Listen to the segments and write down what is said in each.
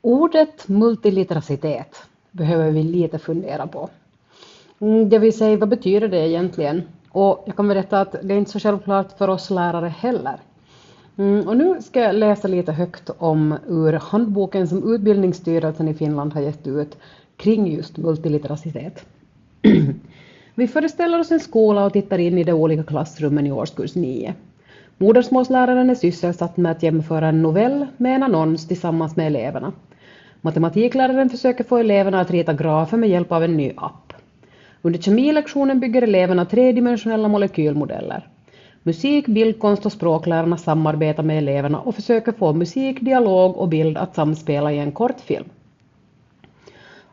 Ordet multiliteracitet behöver vi lite fundera på. Det vill säga, vad betyder det egentligen? Och jag kan berätta att det är inte så självklart för oss lärare heller. Och nu ska jag läsa lite högt om ur handboken som Utbildningsstyrelsen i Finland har gett ut kring just multiliteracitet. Vi föreställer oss en skola och tittar in i de olika klassrummen i årskurs 9. Modersmålsläraren är sysselsatt med att jämföra en novell med en annons tillsammans med eleverna. Matematikläraren försöker få eleverna att rita grafer med hjälp av en ny app. Under kemilektionen bygger eleverna tredimensionella molekylmodeller. Musik, bildkonst och språklärarna samarbetar med eleverna och försöker få musik, dialog och bild att samspela i en kortfilm.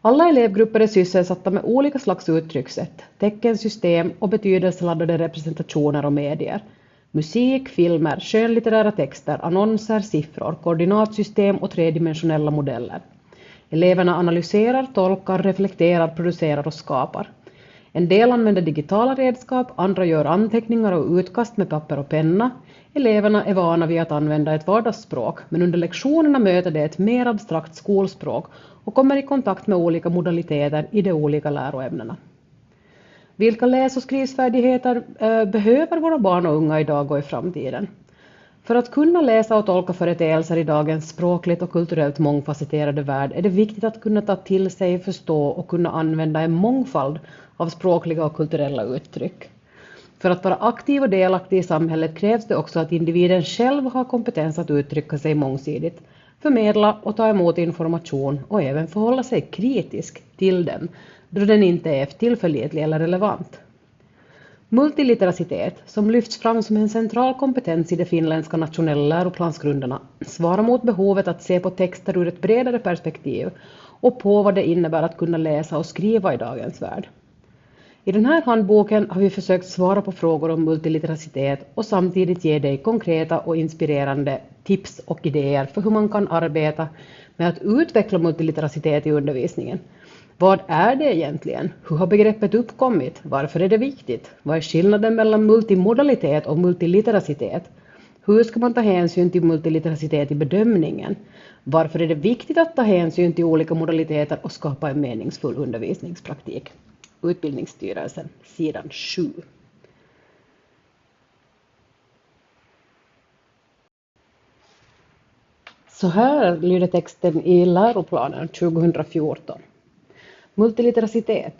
Alla elevgrupper är sysselsatta med olika slags uttryckssätt, teckensystem och betydelseladdade representationer och medier. Musik, filmer, skönlitterära texter, annonser, siffror, koordinatsystem och tredimensionella modeller. Eleverna analyserar, tolkar, reflekterar, producerar och skapar. En del använder digitala redskap, andra gör anteckningar och utkast med papper och penna. Eleverna är vana vid att använda ett vardagsspråk, men under lektionerna möter de ett mer abstrakt skolspråk och kommer i kontakt med olika modaliteter i de olika läroämnena. Vilka läs- och skrivsfärdigheter behöver våra barn och unga idag och i framtiden? För att kunna läsa och tolka företeelser i dagens språkligt och kulturellt mångfacetterade värld är det viktigt att kunna ta till sig, förstå och kunna använda en mångfald av språkliga och kulturella uttryck. För att vara aktiv och delaktig i samhället krävs det också att individen själv har kompetens att uttrycka sig mångsidigt, förmedla och ta emot information och även förhålla sig kritisk till den, då den inte är tillförlitlig eller relevant. Multiliteracitet, som lyfts fram som en central kompetens i de finländska nationella läroplansgrunderna, svarar mot behovet att se på texter ur ett bredare perspektiv och på vad det innebär att kunna läsa och skriva i dagens värld. I den här handboken har vi försökt svara på frågor om multiliteracitet och samtidigt ge dig konkreta och inspirerande tips och idéer för hur man kan arbeta med att utveckla multiliteracitet i undervisningen. Vad är det egentligen? Hur har begreppet uppkommit? Varför är det viktigt? Vad är skillnaden mellan multimodalitet och multiliteracitet? Hur ska man ta hänsyn till multiliteracitet i bedömningen? Varför är det viktigt att ta hänsyn till olika modaliteter och skapa en meningsfull undervisningspraktik? Utbildningsstyrelsen, sidan 7. Så här lyder texten i läroplanen 2014. Multiliteracitet.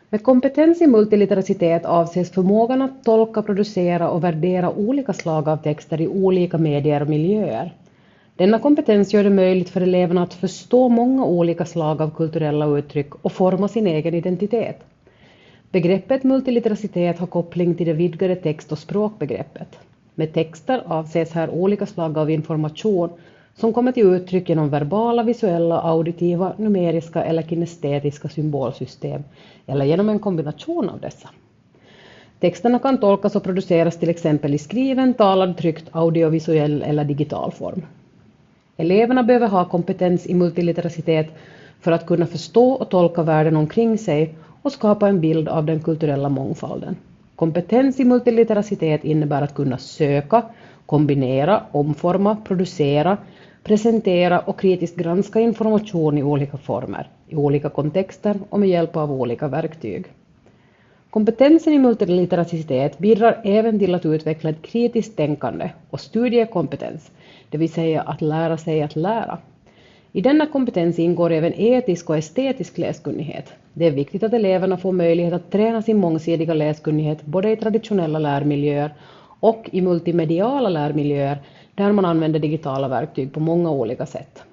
Med kompetens i multiliteracitet avses förmågan att tolka, producera och värdera olika slag av texter i olika medier och miljöer. Denna kompetens gör det möjligt för eleverna att förstå många olika slag av kulturella uttryck och forma sin egen identitet. Begreppet multiliteracitet har koppling till det vidgade text- och språkbegreppet. Med texter avses här olika slag av information som kommer till uttryck genom verbala, visuella, auditiva, numeriska eller kinestetiska symbolsystem eller genom en kombination av dessa. Texterna kan tolkas och produceras till exempel i skriven, talad, tryckt, audiovisuell eller digital form. Eleverna behöver ha kompetens i multiliteracitet för att kunna förstå och tolka världen omkring sig och skapa en bild av den kulturella mångfalden. Kompetens i multiliteracitet innebär att kunna söka, kombinera, omforma, producera, presentera och kritiskt granska information i olika former, i olika kontexter och med hjälp av olika verktyg. Kompetensen i multiliteracitet bidrar även till att utveckla ett kritiskt tänkande och studiekompetens, det vill säga att lära sig att lära. I denna kompetens ingår även etisk och estetisk läskunnighet. Det är viktigt att eleverna får möjlighet att träna sin mångsidiga läskunnighet både i traditionella lärmiljöer och i multimediala lärmiljöer där man använder digitala verktyg på många olika sätt.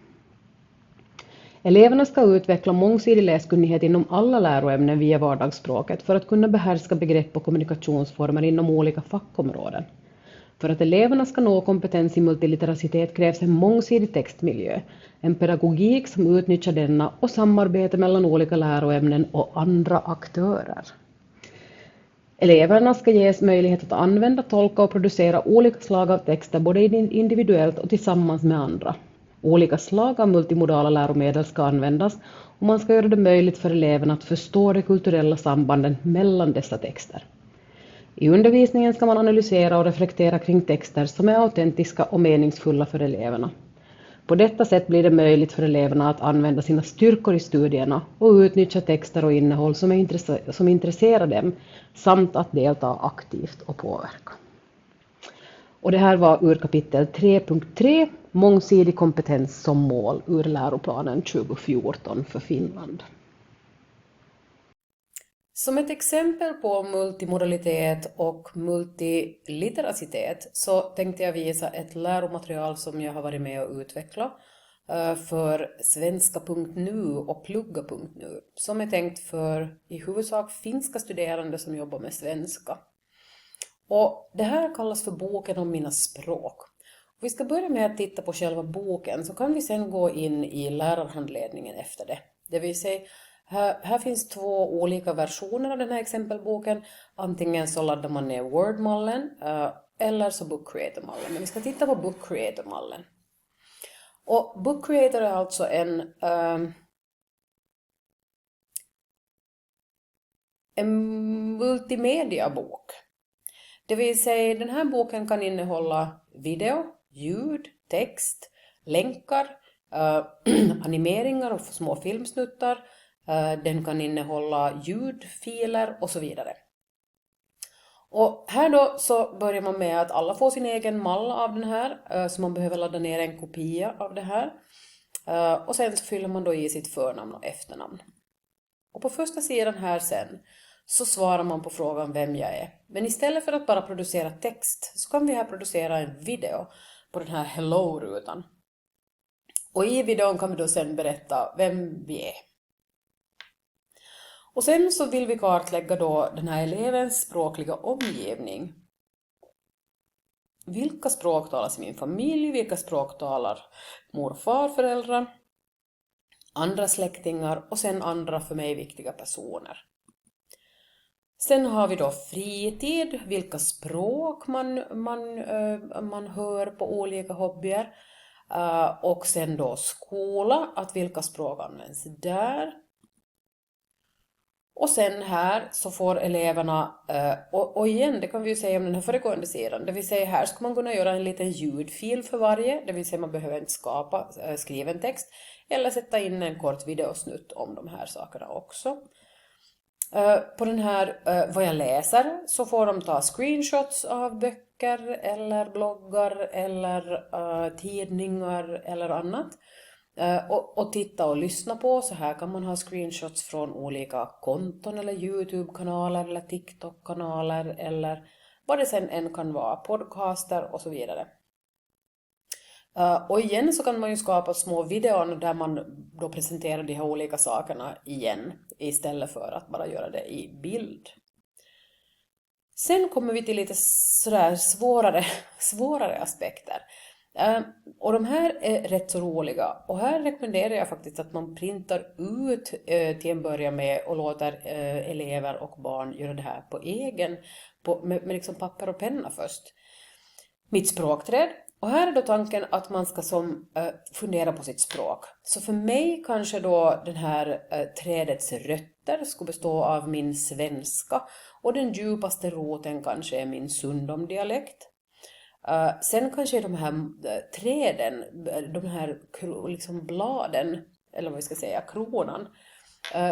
Eleverna ska utveckla mångsidig läskunnighet inom alla läroämnen via vardagsspråket för att kunna behärska begrepp och kommunikationsformer inom olika fackområden. För att eleverna ska nå kompetens i multiliteracitet krävs en mångsidig textmiljö, en pedagogik som utnyttjar denna och samarbete mellan olika läroämnen och andra aktörer. Eleverna ska ges möjlighet att använda, tolka och producera olika slag av texter både individuellt och tillsammans med andra. Olika slag av multimodala läromedel ska användas och man ska göra det möjligt för eleverna att förstå de kulturella sambanden mellan dessa texter. I undervisningen ska man analysera och reflektera kring texter som är autentiska och meningsfulla för eleverna. På detta sätt blir det möjligt för eleverna att använda sina styrkor i studierna och utnyttja texter och innehåll som intresserar dem samt att delta aktivt och påverka. Och det här var ur kapitel 3.3, mångsidig kompetens som mål ur läroplanen 2014 för Finland. Som ett exempel på multimodalitet och multiliteracitet så tänkte jag visa ett läromaterial som jag har varit med och utvecklat för svenska.nu och plugga.nu som är tänkt för i huvudsak finska studerande som jobbar med svenska. Och det här kallas för boken om mina språk. Vi ska börja med att titta på själva boken så kan vi sen gå in i lärarhandledningen efter det. Det vill säga, här finns 2 olika versioner av den här exempelboken. Antingen så laddar man ner Word-mallen eller så Book Creator-mallen. Men vi ska titta på Book Creator-mallen. Och Book Creator är alltså en multimediabok. Det vill säga, den här boken kan innehålla video, ljud, text, länkar, animeringar och små filmsnuttar. Den kan innehålla ljudfiler och så vidare. Och här då så börjar man med att alla får sin egen mall av den här. Så man behöver ladda ner en kopia av det här. Och sen så fyller man då i sitt förnamn och efternamn. Och på första sidan här sen så svarar man på frågan vem jag är. Men istället för att bara producera text så kan vi här producera en video på den här hello-rutan. Och i videon kan vi då sen berätta vem vi är. Och sen så vill vi kartlägga då den här elevens språkliga omgivning. Vilka språk talas i min familj? Vilka språk talar mor och farföräldrar? Andra släktingar och sen andra för mig viktiga personer. Sen har vi då fritid, vilka språk man hör på olika hobbyer. Och sen då skola, att vilka språk används där. Och sen här så får eleverna, och igen det kan vi ju säga om den här föregående sidan. Det vill säga här ska man kunna göra en liten ljudfil för varje. Det vill säga man behöver inte skriva en text. Eller sätta in en kort videosnutt om de här sakerna också. På den här vad jag läser så får de ta screenshots av böcker eller bloggar eller tidningar eller annat. Och titta och lyssna på. Så här kan man ha screenshots från olika konton eller YouTube-kanaler eller TikTok-kanaler eller vad det sen än kan vara, podcaster och så vidare. Och igen så kan man ju skapa små videor där man då presenterar de här olika sakerna igen istället för att bara göra det i bild. Sen kommer vi till lite sådär svårare aspekter. Och de här är rätt så roliga. Och här rekommenderar jag faktiskt att man printar ut till en början med och låter elever och barn göra det här på egen, med liksom papper och penna först. Mitt språkträd. Och här är då tanken att man ska fundera på sitt språk. Så för mig kanske då den här trädets rötter ska bestå av min svenska. Och den djupaste roten kanske är min sundomdialekt. Sen kanske de här träden, de här liksom bladen, eller vad vi ska säga, kronan.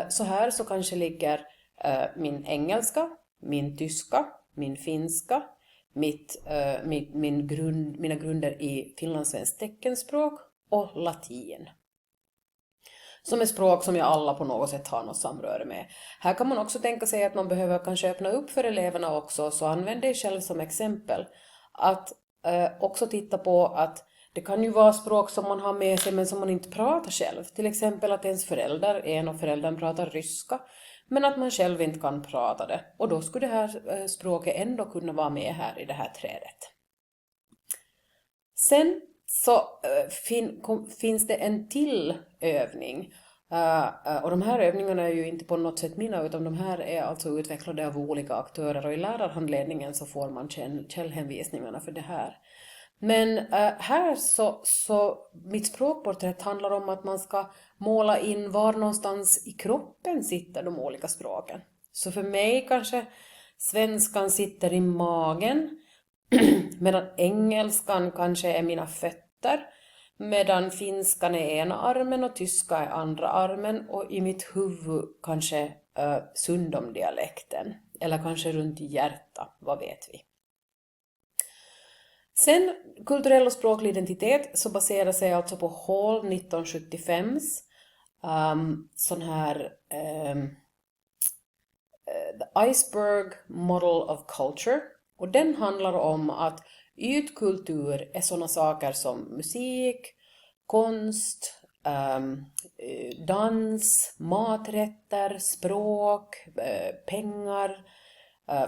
Så här så kanske ligger min engelska, min tyska, min finska, mina grunder i finlandssvenskt teckenspråk och latin. Som är språk som jag alla på något sätt har något samröre med. Här kan man också tänka sig att man behöver kanske öppna upp för eleverna också, så använd dig själv som exempel. Att också titta på att det kan ju vara språk som man har med sig men som man inte pratar själv. Till exempel att ens en av föräldrarna pratar ryska men att man själv inte kan prata det. Och då skulle det här språket ändå kunna vara med här i det här trädet. Sen så finns det en till övning. Och de här övningarna är ju inte på något sätt mina, utan de här är alltså utvecklade av olika aktörer, och i lärarhandledningen så får man källhänvisningarna för det här. Men här så mitt språkporträtt handlar om att man ska måla in var någonstans i kroppen sitter de olika språken. Så för mig kanske svenskan sitter i magen, medan engelskan kanske är mina fötter, medan finskan är ena armen och tyska är andra armen, och i mitt huvud kanske Sundom-dialekten, eller kanske runt hjärta, vad vet vi. Sen kulturell och språklig identitet så baserar sig alltså på Hall 1975s sån här The Iceberg Model of Culture, och den handlar om att ytkultur är såna saker som musik, konst, dans, maträtter, språk, pengar,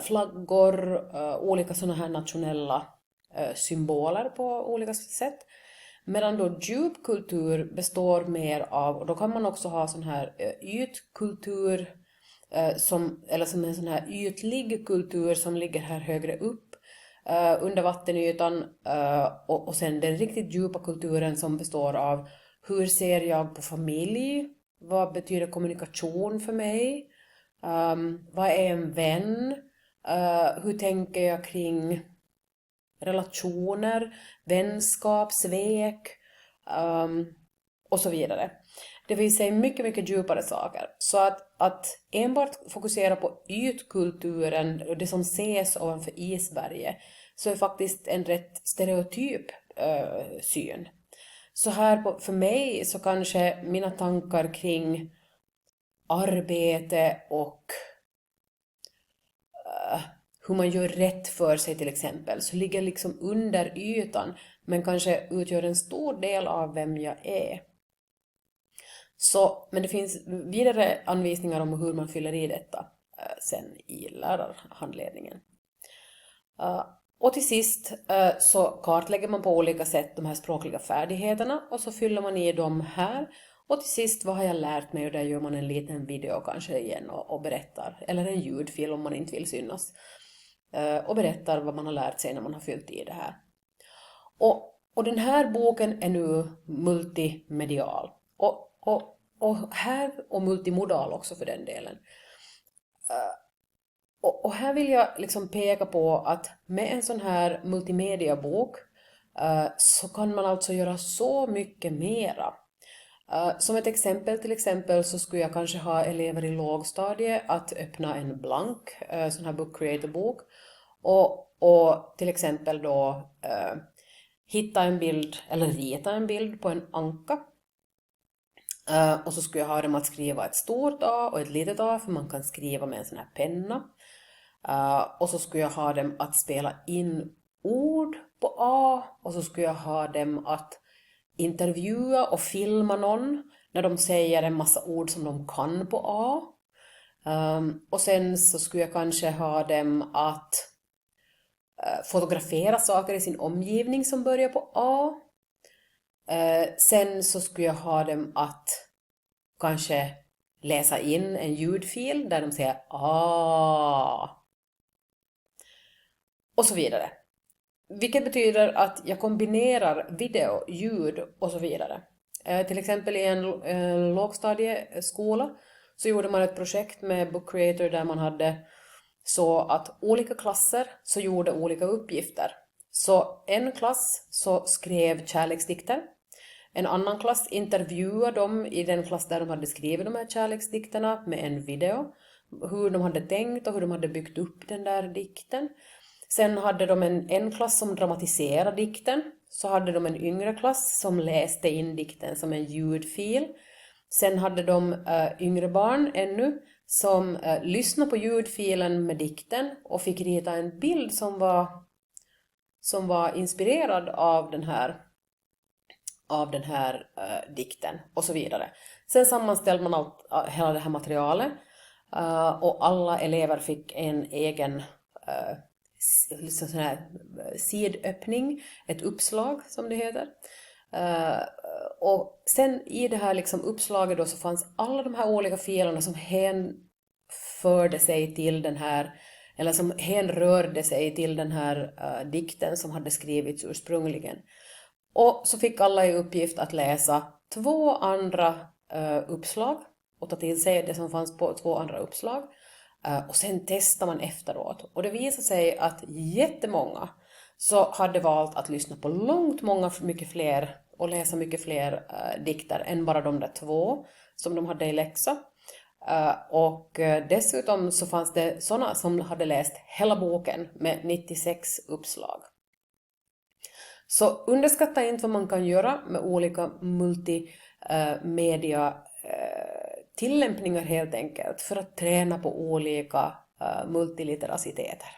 flaggor, olika såna här nationella symboler på olika sätt. Medan då djupkultur består mer av, och då kan man också ha sån här ytkultur, eller som en sån här ytlig kultur som ligger här högre upp under vattenytan, och sen den riktigt djupa kulturen som består av hur ser jag på familj, vad betyder kommunikation för mig, vad är en vän, hur tänker jag kring relationer, vänskap, svek och så vidare. Det vill säga mycket, mycket djupare saker. Så att enbart fokusera på ytkulturen och det som ses ovanför isberget, så är faktiskt en rätt stereotyp syn. Så här för mig så kanske mina tankar kring arbete och hur man gör rätt för sig till exempel, så ligger liksom under ytan, men kanske utgör en stor del av vem jag är. Så, men det finns vidare anvisningar om hur man fyller i detta sen i lärarhandledningen. Och till sist så kartlägger man på olika sätt de här språkliga färdigheterna, och så fyller man i dem här. Och till sist, vad har jag lärt mig? Och där gör man en liten video kanske igen och berättar, eller en ljudfil om man inte vill synas, och berättar vad man har lärt sig när man har fyllt i det här. Och den här boken är nu multimedial. Och här, och multimodal också för den delen. Och här vill jag liksom peka på att med en sån här multimediabok så kan man alltså göra så mycket mera. Som ett exempel till exempel så skulle jag kanske ha elever i lågstadie att öppna en blank sån här book creator-bok och till exempel då hitta en bild eller rita en bild på en anka. Och så skulle jag ha dem att skriva ett stort A och ett litet A, för man kan skriva med en sån här penna. Och så skulle jag ha dem att spela in ord på A, och så skulle jag ha dem att intervjua och filma någon när de säger en massa ord som de kan på A. Och sen så skulle jag kanske ha dem att fotografera saker i sin omgivning som börjar på A. Sen så skulle jag ha dem att kanske läsa in en ljudfil där de säger A. Och så vidare. Vilket betyder att jag kombinerar video, ljud och så vidare. Till exempel i en lågstadieskola så gjorde man ett projekt med Book Creator där man hade så att olika klasser så gjorde olika uppgifter. Så en klass så skrev kärleksdikter. En annan klass intervjuade dem i den klass där de hade skrivit de här kärleksdikterna med en video. Hur de hade tänkt och hur de hade byggt upp den där dikten. Sen hade de en klass som dramatiserade dikten. Så hade de en yngre klass som läste in dikten som en ljudfil. Sen hade de yngre barn ännu som lyssnade på ljudfilen med dikten och fick rita en bild som var inspirerad av den här dikten och så vidare. Sen sammanställde man hela det här materialet och alla elever fick en egen sån här sidöppning, ett uppslag som det heter. Och sen i det här liksom uppslaget då så fanns alla de här olika filerna som hänförde sig till den här, eller som hänrörde sig till den här dikten som hade skrivits ursprungligen. Och så fick alla i uppgift att läsa 2 andra uppslag och ta till sig det som fanns på 2 andra uppslag. Och sen testar man efteråt. Och det visar sig att jättemånga så hade valt att lyssna på långt mycket fler och läsa mycket fler dikter än bara de där 2 som de hade i läxa. Och dessutom så fanns det sådana som hade läst hela boken med 96 uppslag. Så underskatta inte vad man kan göra med olika multimedia tillämpningar helt enkelt för att träna på olika multilitteraciteter.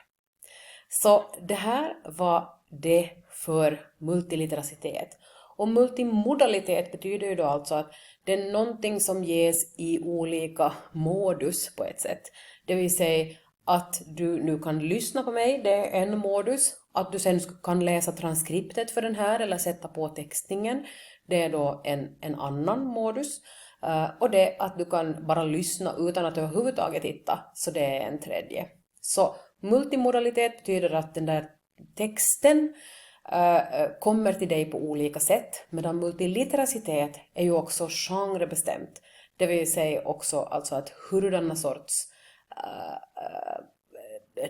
Så det här var det för multiliteracitet. Och multimodalitet betyder ju då alltså att det är någonting som ges i olika modus på ett sätt. Det vill säga att du nu kan lyssna på mig, det är en modus. Att du sen kan läsa transkriptet för den här eller sätta på textningen, det är då en annan modus. Och det att du kan bara lyssna utan att överhuvudtaget titta, så det är en tredje. Så multimodalitet betyder att den där texten kommer till dig på olika sätt, medan multilitteracitet är ju också genrebestämt. Det vill säga också alltså att hurdana sorts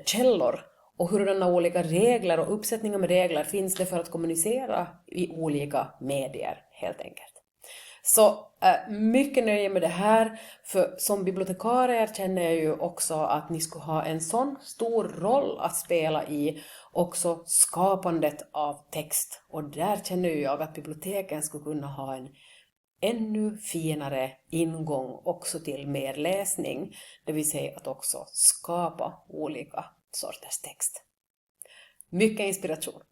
källor och hurdana olika regler och uppsättningar med regler finns det för att kommunicera i olika medier helt enkelt. Så mycket nöje med det här, för som bibliotekarier känner jag ju också att ni skulle ha en sån stor roll att spela i också skapandet av text. Och där känner jag att biblioteken skulle kunna ha en ännu finare ingång också till mer läsning. Det vill säga att också skapa olika sorters text. Mycket inspiration!